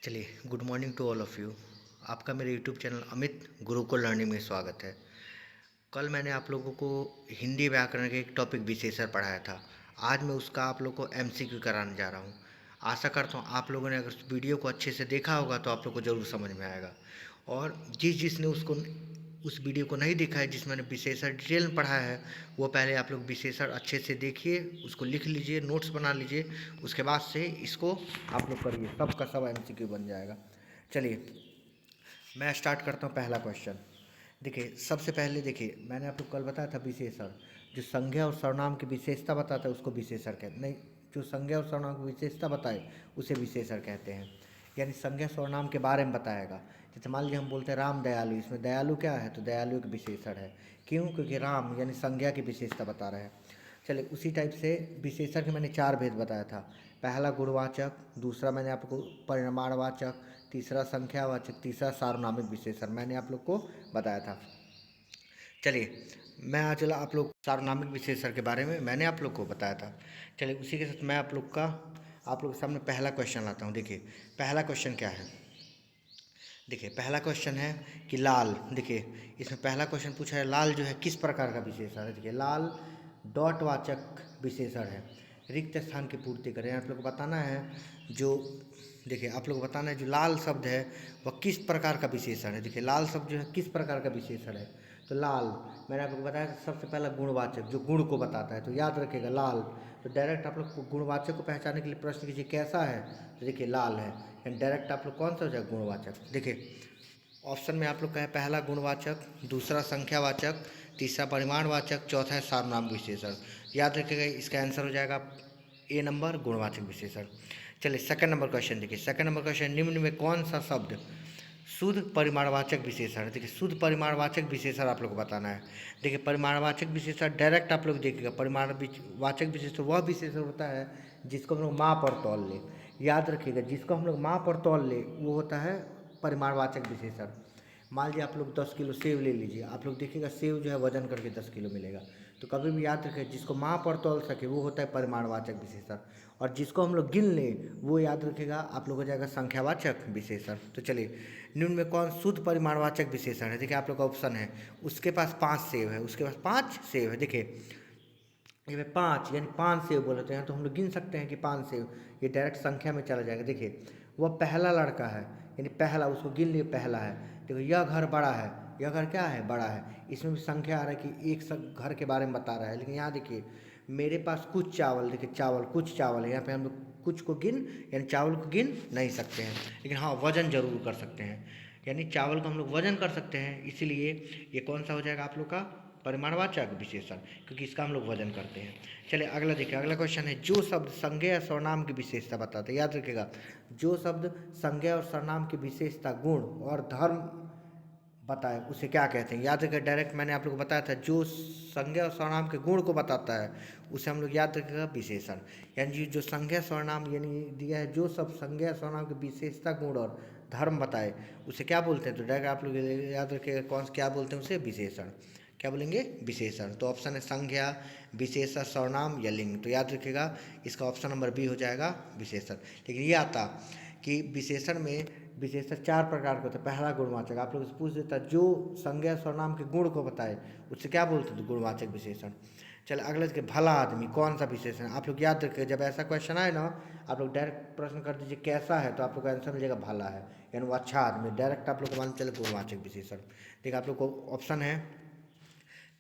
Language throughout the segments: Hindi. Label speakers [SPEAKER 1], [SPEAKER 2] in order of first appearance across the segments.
[SPEAKER 1] चलिए, good morning to all of you. आपका मेरे YouTube channel Amit Gurukul learning में स्वागत है। कल मैंने आप लोगों को हिंदी व्याकरण के एक टॉपिक विशेषण पढ़ाया था। आज मैं उसका आप लोगों को एमसीक्यू कराने जा रहा हूँ। आशा करता हूँ आप लोगों ने अगर उस वीडियो को अच्छे से देखा होगा तो आप लोग को ज़रूर समझ में आएगा। और जिसने उसको उस वीडियो को नहीं देखा है, जिसमें मैंने विशेषण डिटेल में पढ़ाया है, वो पहले आप लोग विशेषण अच्छे से देखिए, उसको लिख लीजिए, नोट्स बना लीजिए। उसके बाद से इसको आप लोग करिए, सब का सब एमसीक्यू बन जाएगा। चलिए, मैं स्टार्ट करता हूँ। पहला क्वेश्चन देखिए, सबसे पहले देखिए, मैंने आपको कल बताया था विशेषण, जो संज्ञा और सर्वनाम की विशेषता बताता है उसको विशेषण कहते नहीं, जो संज्ञा और सर्वनाम की विशेषता बताए उसे विशेषण कहते हैं। यानी संज्ञा सर्वनाम के बारे में बताएगा। जैसे मान लीजिए हम बोलते हैं राम दयालु, इसमें दयालु क्या है, तो दयालु एक विशेषण है। क्यों? क्योंकि राम यानी संज्ञा की विशेषता बता रहे हैं। चलिए, उसी टाइप से विशेषण के मैंने 4 भेद बताया था। पहला गुणवाचक, दूसरा मैंने आपको परिमाणवाचक, तीसरा संख्यावाचक, तीसरा सार्वनामिक विशेषण मैंने आप लोग को बताया था। चलिए, मैं आज चला आप लोग सार्वनामिक विशेषण के बारे में मैंने आप लोग को बताया था। चलिए, उसी के साथ मैं आप लोग के सामने पहला क्वेश्चन लाता हूँ। देखिए, पहला क्वेश्चन क्या है। देखिए, पहला क्वेश्चन है कि लाल। देखिए, इसमें पहला क्वेश्चन पूछा है लाल जो है किस प्रकार का विशेषण है। देखिए, लाल डॉट वाचक विशेषण है। रिक्त स्थान की पूर्ति करें, आप लोग को बताना है जो, देखिए आप लोग को बताना है जो लाल शब्द है वह किस प्रकार का विशेषण है। देखिए, लाल शब्द जो है किस प्रकार का विशेषण है, तो लाल मैंने आप लोग को बताया सबसे पहला गुणवाचक, जो गुण को बताता है। तो याद रखिएगा लाल, तो डायरेक्ट आप लोग गुणवाचक को पहचानने के लिए प्रश्न कीजिए कैसा है, तो देखिए लाल है, यानी डायरेक्ट आप लोग कौन सा हो जाएगा, गुणवाचक। देखिए, ऑप्शन में आप लोग का है पहला गुणवाचक, दूसरा संख्यावाचक, तीसरा परिमाणवाचक, चौथा है सार्वनाम विशेषण। याद रखिएगा इसका आंसर हो जाएगा ए नंबर, गुणवाचक विशेषण। चलिए, सेकंड नंबर क्वेश्चन देखिए। सेकंड नंबर क्वेश्चन, निम्न में कौन सा शब्द शुद्ध परिमाणवाचक विशेषण है। देखिए, शुद्ध परिमाणवाचक विशेषण आप लोग को बताना है। देखिए, परिमाणवाचक विशेषण डायरेक्ट आप लोग देखिएगा, परिमाणवाचक विशेषण वह विशेषण होता है जिसको हम लोग माप और तौल ले। याद रखिएगा, जिसको हम लोग माप और तौल ले वो होता है परिमाणवाचक विशेषण। मान लीजिए आप लोग 10 किलो सेब ले लीजिए, आप लोग देखिएगा सेब जो है वजन करके 10 किलो मिलेगा। तो कभी भी याद रखें, जिसको माप और तौल सके वो होता है परिमाणवाचक विशेषण, और जिसको हम लोग गिन लें वो याद रखेगा आप लोग हो जाएगा संख्यावाचक विशेषण। तो चलिए, निम्न में कौन शुद्ध परिमाणवाचक विशेषण है। देखिए, आप लोग का ऑप्शन है उसके पास 5 सेब है, उसके पास 5 सेब है। देखिए, ये 5 यानी 5 सेब बोले तो यहाँ तो हम लोग गिन सकते हैं कि 5 सेब, ये डायरेक्ट संख्या में चला जाएगा। देखिए, वह पहला लड़का है, यानी पहला, उसको गिन लिए पहला है। देखो, यह घर बड़ा है, यह घर क्या है, बड़ा है। इसमें भी संख्या आ रहा है कि एक घर के बारे में बता रहा है। लेकिन यहाँ देखिए, मेरे पास कुछ चावल, देखिए चावल, कुछ चावल है, यहाँ पे हम लोग कुछ को गिन यानी चावल को गिन नहीं सकते हैं, लेकिन हाँ वजन जरूर कर सकते हैं। यानी चावल को हम लोग वजन कर सकते हैं, इसीलिए ये कौन सा हो जाएगा आप लोग का, परिमाणवाचक विशेषण, क्योंकि इसका हम लोग वजन करते हैं। चलिए, अगला देखिए। अगला क्वेश्चन है, जो शब्द संज्ञा या सर्वनाम की विशेषता बताते हैं। याद रखिएगा, जो शब्द संज्ञा और सर्वनाम की विशेषता, गुण और धर्म बताए उसे क्या कहते हैं। याद रखिएगा, डायरेक्ट मैंने आप लोग को बताया था जो संज्ञा और सर्वनाम के गुण को बताता है उसे हम लोग याद रखिएगा विशेषण। यानी जो संज्ञा सर्वनाम यानी दिया है, जो सब संज्ञा सर्वनाम की विशेषता, गुण और धर्म बताए उसे क्या बोलते हैं, तो डायरेक्ट आप लोग याद रखिएगा कौन क्या बोलते हैं उसे, विशेषण। क्या बोलेंगे, विशेषण। तो ऑप्शन है संज्ञा, विशेषण, सर्वनाम या लिंग। तो याद रखिएगा इसका ऑप्शन नंबर बी हो जाएगा विशेषण। लेकिन ये आता कि विशेषण में विशेषण 4 प्रकार के होते हैं। पहला गुणवाचक, आप लोग से पूछ देता जो संज्ञा सर्वनाम के गुण को बताए उससे क्या बोलते हैं, तो गुणवाचक विशेषण। चल, अगले के भला आदमी कौन सा विशेषण, आप लोग याद रखिए जब ऐसा क्वेश्चन आए ना, आप लोग डायरेक्ट प्रश्न कर दीजिए कैसा है, तो आप लोग का आंसर मिल जाएगा भला है, यानी वो अच्छा आदमी। डायरेक्ट आप लोग को मान चले गुणवाचक विशेषण। देखिए, आप लोग को ऑप्शन है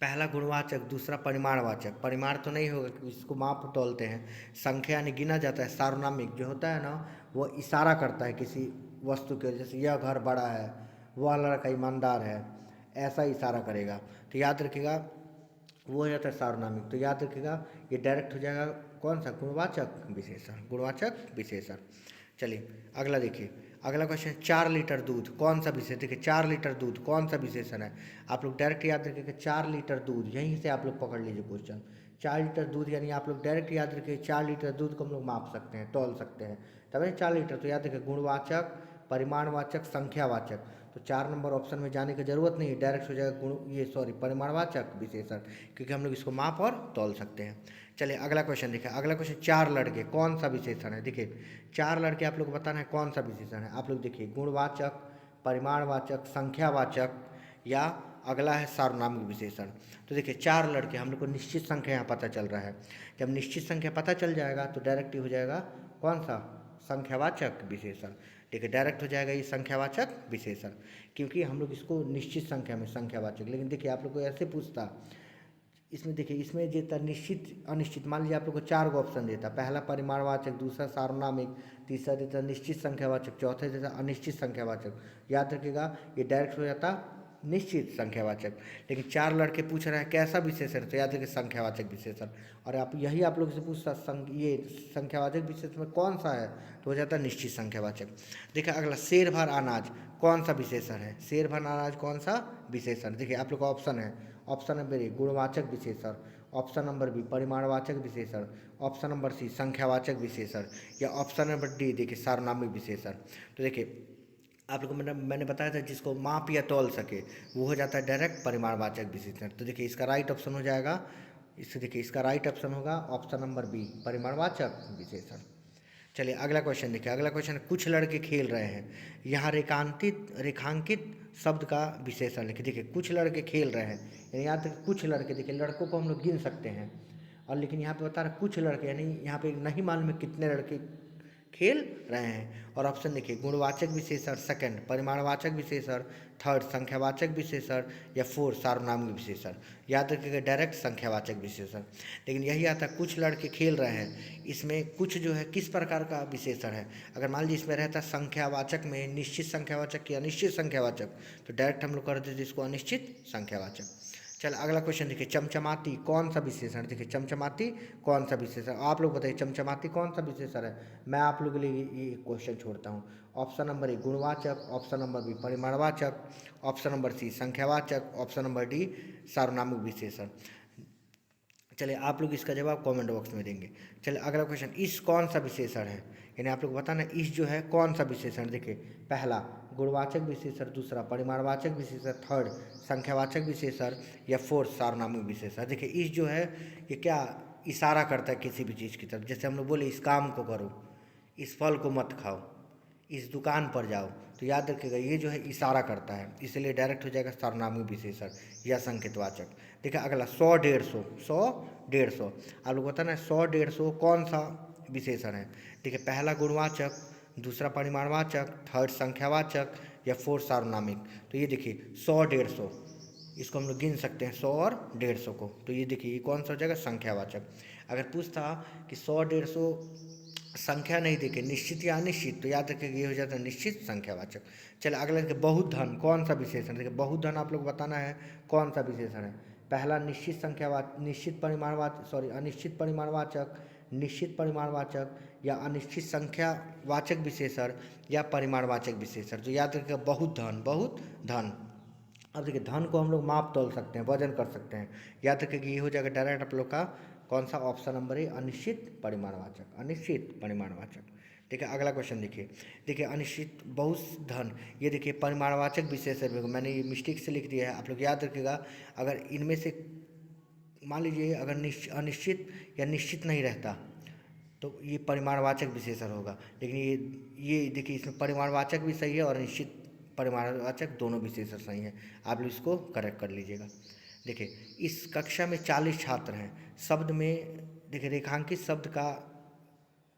[SPEAKER 1] पहला गुणवाचक, दूसरा परिमाणवाचक, परिमाण तो नहीं होगा क्योंकि इसको माप तोलते हैं, संख्या यानी गिना जाता है, सार्वनामिक जो होता है ना वो इशारा करता है किसी वस्तु के, जैसे यह घर बड़ा है, वह लड़का ईमानदार है, ऐसा इशारा करेगा। तो याद रखिएगा वो हो जाता है सार्वनामिक। तो याद रखिएगा ये डायरेक्ट हो जाएगा कौन सा, गुणवाचक विशेषण, गुणवाचक विशेषण। चलिए, अगला देखिए। अगला क्वेश्चन, 4 लीटर दूध कौन सा विशेषण। देखिए, 4 लीटर दूध कौन सा विशेषण है। आप लोग डायरेक्ट याद रखिएगा 4 लीटर दूध, यहीं से आप लोग पकड़ लीजिए क्वेश्चन। 4 लीटर दूध यानी आप लोग डायरेक्ट याद रखिए 4 लीटर दूध को हम लोग माप सकते हैं, तौल सकते हैं, तब 4 लीटर। तो याद रखिए गुणवाचक, परिमाणवाचक, संख्यावाचक। तो 4 नंबर ऑप्शन में जाने की ज़रूरत नहीं है, डायरेक्ट हो जाएगा परिमाणवाचक विशेषण, क्योंकि हम लोग इसको माप और तौल सकते हैं। चलिए अगला क्वेश्चन देखिए। अगला क्वेश्चन, 4 लड़के कौन सा विशेषण है। देखिए 4 लड़के आप लोग को बताना है कौन सा विशेषण है। आप लोग देखिए, गुणवाचक, परिमाणवाचक, संख्यावाचक, या अगला है सार्वनामिक विशेषण। तो देखिए 4 लड़के, हम लोग को निश्चित संख्या यहाँ पता चल रहा है। जब निश्चित संख्या पता चल जाएगा तो डायरेक्ट ही हो जाएगा कौन सा, संख्यावाचक विशेषण। देखिए डायरेक्ट हो जाएगा ये संख्यावाचक विशेषण, क्योंकि हम लोग इसको निश्चित संख्या में संख्यावाचक। लेकिन देखिए आप लोग को ऐसे पूछता, इसमें देखिए, इसमें देता निश्चित अनिश्चित। मान लीजिए आप लोग को 4 गो ऑप्शन देता, पहला परिमाणवाचक, दूसरा सार्वनामिक, तीसरा देता निश्चित संख्यावाचक, चौथा देता अनिश्चित संख्यावाचक। याद रखिएगा ये डायरेक्ट हो जाता निश्चित संख्यावाचक। लेकिन 4 लड़के पूछ रहे हैं कैसा विशेषण, तो याद रखिए संख्यावाचक विशेषण। और आप यही आप लोग से पूछता ये संख्यावाचक विशेषण में कौन सा है, तो हो जाता है निश्चित संख्यावाचक। देखिए अगला, शेर भर अनाज कौन सा विशेषण है। शेर भर अनाज कौन सा विशेषण। देखिए आप लोग का ऑप्शन है, ऑप्शन नंबर ए गुणवाचक विशेषण, ऑप्शन नंबर बी परिमाणवाचक विशेषण, ऑप्शन नंबर सी संख्यावाचक विशेषण, या ऑप्शन नंबर डी देखिए सार्वनामिक विशेषण। तो देखिए आप लोगों को मैंने बताया था जिसको माप या तौल सके वो हो जाता है डायरेक्ट परिमाणवाचक विशेषण। तो देखिए इसका राइट ऑप्शन हो जाएगा, इससे देखिए इसका राइट ऑप्शन होगा ऑप्शन नंबर बी परिमाणवाचक विशेषण। चलिए अगला क्वेश्चन देखिए। अगला क्वेश्चन, कुछ लड़के खेल रहे हैं, यहाँ रेखांकित शब्द का विशेषण लिखिए। देखिए कुछ लड़के खेल रहे हैं, यानी यहाँ तक कुछ लड़के, देखिए लड़कों को हम लोग गिन सकते हैं, और लेकिन यहाँ पे बता रहा कुछ लड़के, यानी यहाँ पे नहीं मालूम है कितने लड़के खेल रहे हैं। और ऑप्शन देखिए, गुणवाचक विशेषण, सेकंड परिमाणवाचक विशेषण, थर्ड संख्यावाचक विशेषण, या फोर्थ सार्वनामिक विशेषण। याद रखिएगा डायरेक्ट संख्यावाचक विशेषण। लेकिन यही आता कुछ लड़के खेल रहे हैं, इसमें कुछ जो है किस प्रकार का विशेषण है। अगर मान लीजिए इसमें रहता संख्यावाचक में निश्चित संख्यावाचक या अनिश्चित संख्यावाचक, तो डायरेक्ट हम लोग कर देते इसको अनिश्चित संख्यावाचक। चल अगला क्वेश्चन देखिए, चमचमाती कौन सा विशेषण। देखिए चमचमाती कौन सा विशेषण, आप लोग बताइए चमचमाती कौन सा विशेषण है। मैं आप लोगों के लिए ये क्वेश्चन छोड़ता हूँ। ऑप्शन नंबर ए गुणवाचक, ऑप्शन नंबर बी परिमाणवाचक, ऑप्शन नंबर सी संख्यावाचक, ऑप्शन नंबर डी सार्वनामिक विशेषण। चलिए आप लोग इसका जवाब कमेंट बॉक्स में देंगे। चलिए अगला क्वेश्चन, इस कौन सा विशेषण है, यानी आप लोग बताना इस जो है कौन सा विशेषण। देखिए पहला गुणवाचक विशेषण, दूसरा परिमाणवाचक विशेषण, थर्ड संख्यावाचक विशेषण, या फोर्थ सार्वनामिक विशेषण। देखिए इस जो है ये क्या इशारा करता है किसी भी चीज़ की तरफ। जैसे हम लोग बोले इस काम को करो, इस फल को मत खाओ, इस दुकान पर जाओ, तो याद रखिएगा ये जो है इशारा करता है, इसलिए डायरेक्ट हो जाएगा सार्वनामिक विशेषण या संकेतवाचक। देखिए अगला 100 150, 100 150, आप लोग बताना 100 150 कौन सा विशेषण है। देखिए पहला गुणवाचक, दूसरा परिमाणवाचक, थर्ड संख्यावाचक, या फोर्थ सार्वनामिक। तो ये देखिए 100 150, इसको हम लोग गिन सकते हैं 100 और 150 को। तो ये देखिए ये कौन सा हो जाएगा संख्यावाचक। अगर पूछता कि 100 150 संख्या नहीं देखे निश्चित या अनिश्चित, तो याद रखिएगा ये हो जाता है निश्चित संख्यावाचक। चलिए अगला देखिए, बहुत धन कौन सा विशेषण। देखिए बहुत धन आप लोग बताना है कौन सा विशेषण है। पहला निश्चित संख्यावाचक, अनिश्चित परिमाणवाचक, निश्चित परिमाणवाचक, या अनिश्चित संख्यावाचक विशेषण, या परिमाणवाचक विशेषण। तो याद रखिएगा बहुत धन, बहुत धन। अब देखिए धन को हम लोग माप तौल सकते हैं, वजन कर सकते हैं। याद रखिए कि ये हो जाएगा डायरेक्ट आप लोग का कौन सा, ऑप्शन नंबर ए अनिश्चित परिमाणवाचक, अनिश्चित परिमाणवाचक। देखिए अगला क्वेश्चन देखिए अनिश्चित बहुत धन, ये देखिए परिमाणवाचक विशेषण। मैंने ये मिस्टेक से लिख दिया है, आप लोग याद रखिएगा। अगर इनमें से मान लीजिए अगर अनिश्चित या निश्चित नहीं रहता तो ये परिमाणवाचक विशेषण होगा। लेकिन ये देखिए इसमें परिमाणवाचक भी सही है और निश्चित परिमाणवाचक दोनों विशेषण सही हैं। आप लोग इसको करेक्ट कर लीजिएगा। देखिए इस कक्षा में 40 छात्र हैं, शब्द में देखिए रेखांकित शब्द का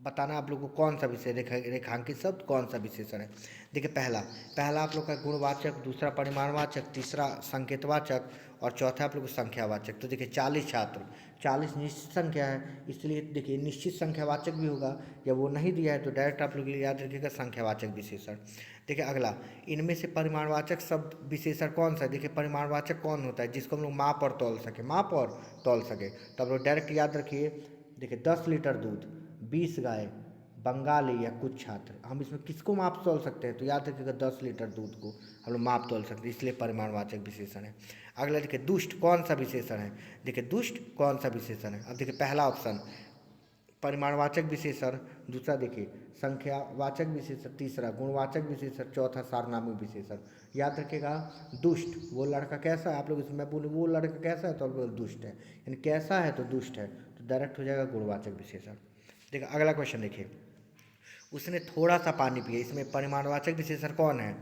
[SPEAKER 1] बताना आप लोग को कौन सा विषय रेखांकित शब्द कौन सा विशेषण है। देखिए पहला आप लोग का गुणवाचक, दूसरा परिमाणवाचक, तीसरा संकेतवाचक, और चौथा आप लोग को संख्यावाचक। तो देखिए 40 छात्र, 40 निश्चित संख्या है, इसलिए देखिए निश्चित संख्यावाचक भी होगा। जब वो नहीं दिया है तो डायरेक्ट आप लोग याद रखिएगा संख्यावाचक विशेषण। देखिए अगला, इनमें से परिमाणवाचक शब्द विशेषण कौन सा है। देखिए परिमाणवाचक कौन होता है जिसको हम लोग माप और तौल सके, माप और तौल सके। तो आप लोग डायरेक्ट याद रखिए। देखिए 10 लीटर दूध, 20 गाय, बंगाली, या कुछ छात्र। हम इसमें किसको माप तौल सकते हैं, तो याद रखिएगा 10 लीटर दूध को हम लोग माप तौल सकते हैं, इसलिए परिमाणवाचक विशेषण है। अगला देखिए दुष्ट कौन सा विशेषण है। देखिए दुष्ट कौन सा विशेषण है। अब देखिए पहला ऑप्शन परिमाणवाचक विशेषण, दूसरा देखिए संख्यावाचक विशेषण, तीसरा गुणवाचक विशेषण, चौथा सार्वनामिक विशेषण। याद रखिएगा, दुष्ट, वो लड़का कैसा है, आप लोग इसमें मैं बोलूँ वो लड़का कैसा है तो आप लोग दुष्ट है, यानी कैसा है तो दुष्ट है, तो डायरेक्ट हो जाएगा गुणवाचक विशेषण। देखिए अगला क्वेश्चन देखिए, उसने थोड़ा सा पानी पिया, इसमें परिमाणवाचक विशेषण कौन है?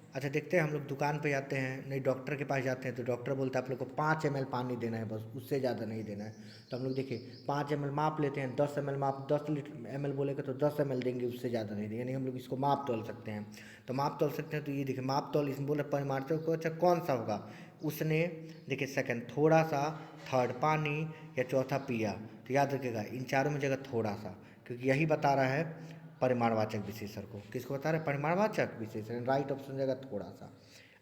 [SPEAKER 1] अच्छा देखते हैं, हम लोग दुकान पे जाते हैं, नहीं डॉक्टर के पास जाते हैं तो डॉक्टर बोलता है आप लोग को 5 ml पानी देना है बस, उससे ज़्यादा नहीं देना है। तो हम लोग देखिए 5 ml माप लेते हैं, 10 ml माप, 10 ml बोलेगा तो 10 ml देंगे, उससे ज़्यादा नहीं देंगे, यानी हम लोग इसको माप तोल सकते हैं। तो माप तोल सकते हैं, तो ये देखिए माप तोल, इसमें बोला परिमाणवाचक को, अच्छा कौन सा होगा? उसने, देखिए सेकंड थोड़ा सा, थर्ड पानी, या चौथा पिया। तो याद रखिएगा इन चारों में जगह थोड़ा सा, क्योंकि यही बता रहा है परिमाणवाचक विशेषण को। किसको बता रहे हैं? परिमाणवाचक विशेषण, राइट ऑप्शन हो जाएगा थोड़ा सा।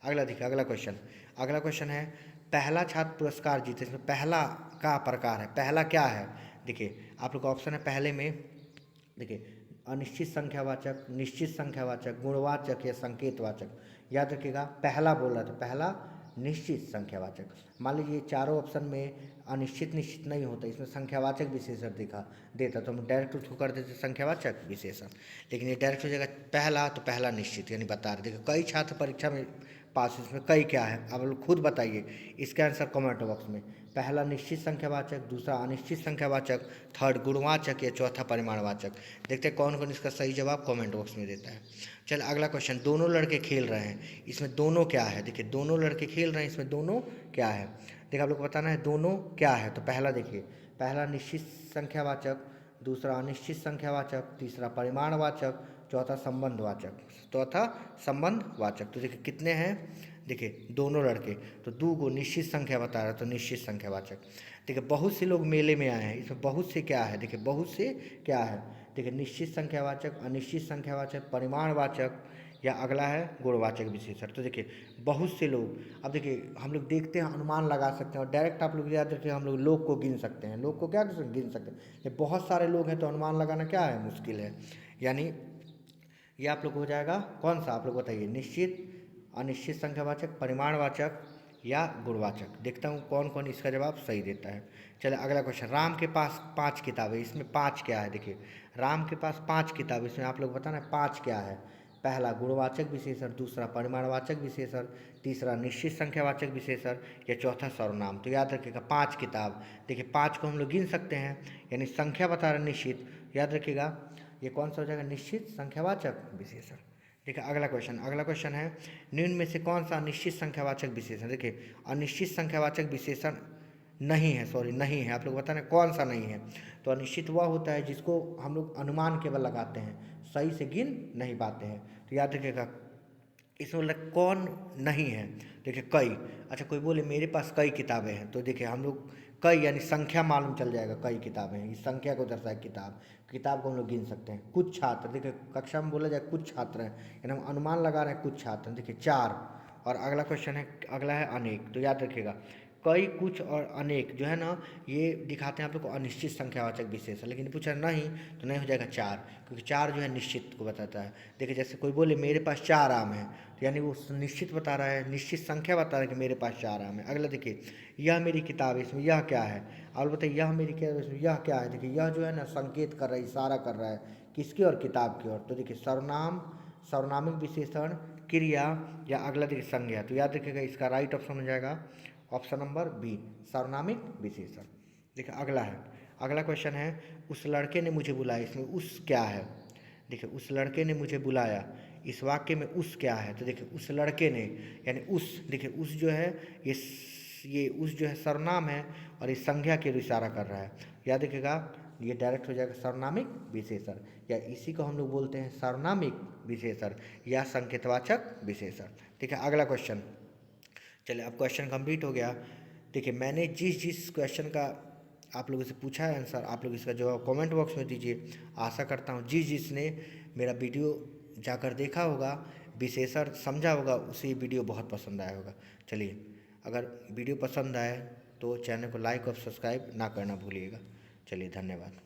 [SPEAKER 1] अगला देखिए, अगला क्वेश्चन है पहला छात्र पुरस्कार जीते, इसमें पहला का प्रकार है, पहला क्या है? देखिए आप लोग का ऑप्शन है पहले में, देखिए अनिश्चित संख्यावाचक, निश्चित संख्यावाचक, गुणवाचक या संकेतवाचक। याद रखिएगा पहला बोल रहा था, पहला निश्चित संख्यावाचक। मान लीजिए चारों ऑप्शन में अनिश्चित निश्चित नहीं होता, इसमें संख्यावाचक विशेषण देता तो हम डायरेक्ट उसको कर देते संख्यावाचक विशेषण, लेकिन ये डायरेक्ट हो जाएगा पहला, तो पहला निश्चित, यानी बता रहे। देखिए कई छात्र परीक्षा में पास, इसमें कई क्या है आप लोग खुद बताइए, इसका आंसर कमेंट बॉक्स में। पहला निश्चित संख्यावाचक, दूसरा अनिश्चित संख्यावाचक, थर्ड गुणवाचक या चौथा परिमाणवाचक। देखते हैं कौन कौन इसका सही जवाब कमेंट बॉक्स में देता है। चल अगला क्वेश्चन, दोनों लड़के खेल रहे हैं, इसमें दोनों क्या है? देखिए दोनों लड़के खेल रहे हैं, इसमें दोनों क्या है? देखिए आप लोग को बताना है दोनों क्या है। तो पहला देखिए, पहला निश्चित संख्यावाचक, दूसरा अनिश्चित संख्यावाचक, तीसरा परिमाणवाचक, चौथा संबंधवाचक। तो देखिए कितने हैं? देखिए दोनों लड़के, तो दो को निश्चित संख्या बता रहा है, तो निश्चित संख्यावाचक। देखिए बहुत से लोग मेले में आए हैं, इसमें बहुत से क्या है? देखिए बहुत से क्या है? देखिए निश्चित संख्यावाचक, अनिश्चित संख्यावाचक, परिमाणवाचक, या अगला है गुणवाचक विशेषण। तो देखिए बहुत से लोग, अब देखिए हम लोग देखते हैं, अनुमान लगा सकते हैं, और डायरेक्ट आप लोग याद रखिए हम लोग लोग को गिन सकते हैं, लोग को क्या गिन सकते हैं, ये बहुत सारे लोग हैं तो अनुमान लगाना क्या है? मुश्किल है। यानी ये आप लोग हो जाएगा कौन सा, आप लोग बताइए, निश्चित, अनिश्चित संख्यावाचक, परिमाणवाचक या गुणवाचक। देखता हूँ कौन कौन इसका जवाब सही देता है। चलिए अगला क्वेश्चन, राम के पास 5 किताबें, इसमें 5 क्या है? देखिए राम के पास 5 किताबें, इसमें आप लोग बताना 5 क्या है? पहला गुणवाचक विशेषण, दूसरा परिमाणवाचक विशेषण, तीसरा निश्चित संख्यावाचक विशेषण, या चौथा सर्वनाम। तो याद रखिएगा 5 किताब, देखिए 5 को हम लोग गिन सकते हैं, यानी संख्या बता रहे निश्चित, याद रखिएगा ये कौन सा हो जाएगा? निश्चित संख्यावाचक विशेषण। देखिए अगला क्वेश्चन है निम्न में से कौन सा अनिश्चित संख्यावाचक विशेषण? देखिए अनिश्चित संख्यावाचक विशेषण नहीं है, आप लोग बताना कौन सा नहीं है। तो अनिश्चित वह होता है जिसको हम लोग अनुमान केवल लगाते हैं, सही से गिन नहीं पाते हैं। तो याद रखिएगा इसमें मतलब कौन नहीं है? देखिए कई, अच्छा कोई बोले मेरे पास कई किताबें हैं, तो देखिए हम लोग कई यानी संख्या मालूम चल जाएगा, कई किताबें हैं, इस संख्या को दर्शाए किताब को हम लोग गिन सकते हैं। कुछ छात्र, देखिए कक्षा में बोला जाए कुछ छात्र हैं, यानी हम अनुमान लगा रहे हैं कुछ छात्र हैं, देखिए 4। और अगला क्वेश्चन है, अगला है अनेक। तो याद रखिएगा कई, कुछ और अनेक जो है ना, ये दिखाते हैं आप लोग को अनिश्चित संख्यावाचक विशेषण, लेकिन पूछा नहीं तो नहीं हो जाएगा 4, क्योंकि 4 जो है निश्चित को बताता है। देखिए जैसे कोई बोले मेरे पास 4 आम हैं, तो यानी वो निश्चित बता रहा है, निश्चित संख्या बता रहा है कि मेरे पास 4 आम है। अगला देखिए यह मेरी किताब है, इसमें यह क्या है? और बताइए यह मेरी किताब है, इसमें यह क्या है? देखिए यह जो है ना संकेत कर रहा है, इशारा कर रहा है किसकी ओर? किताब की ओर। तो देखिए सर्वनाम, सर्वनामिक विशेषण, क्रिया, या अगला देखिए संज्ञा। तो याद रखिएगा इसका राइट ऑप्शन हो जाएगा ऑप्शन नंबर बी, सर्वनामिक विशेषण। देखिए अगला क्वेश्चन है उस लड़के ने मुझे बुलाया, इसमें उस क्या है? देखिए उस लड़के ने मुझे बुलाया, इस वाक्य में उस क्या है? तो देखिए उस लड़के ने, यानी उस, देखिए उस जो है ये उस जो है सर्वनाम है, और इस संज्ञा की ओर इशारा कर रहा है। याद रखिएगा ये डायरेक्ट हो जाएगा सर्वनामिक विशेषण, या इसी को हम लोग बोलते हैं सर्वनामिक विशेषण या संकेतवाचक विशेषण। ठीक है अगला क्वेश्चन, चलिए अब क्वेश्चन कंप्लीट हो गया। देखिए मैंने जिस क्वेश्चन का आप लोगों से पूछा है आंसर, आप लोग इसका जवाब कमेंट बॉक्स में दीजिए। आशा करता हूँ जिसने मेरा वीडियो जाकर देखा होगा, विशेषण समझा होगा, उसे वीडियो बहुत पसंद आया होगा। चलिए अगर वीडियो पसंद आए तो चैनल को लाइक और सब्सक्राइब ना करना भूलिएगा। चलिए धन्यवाद।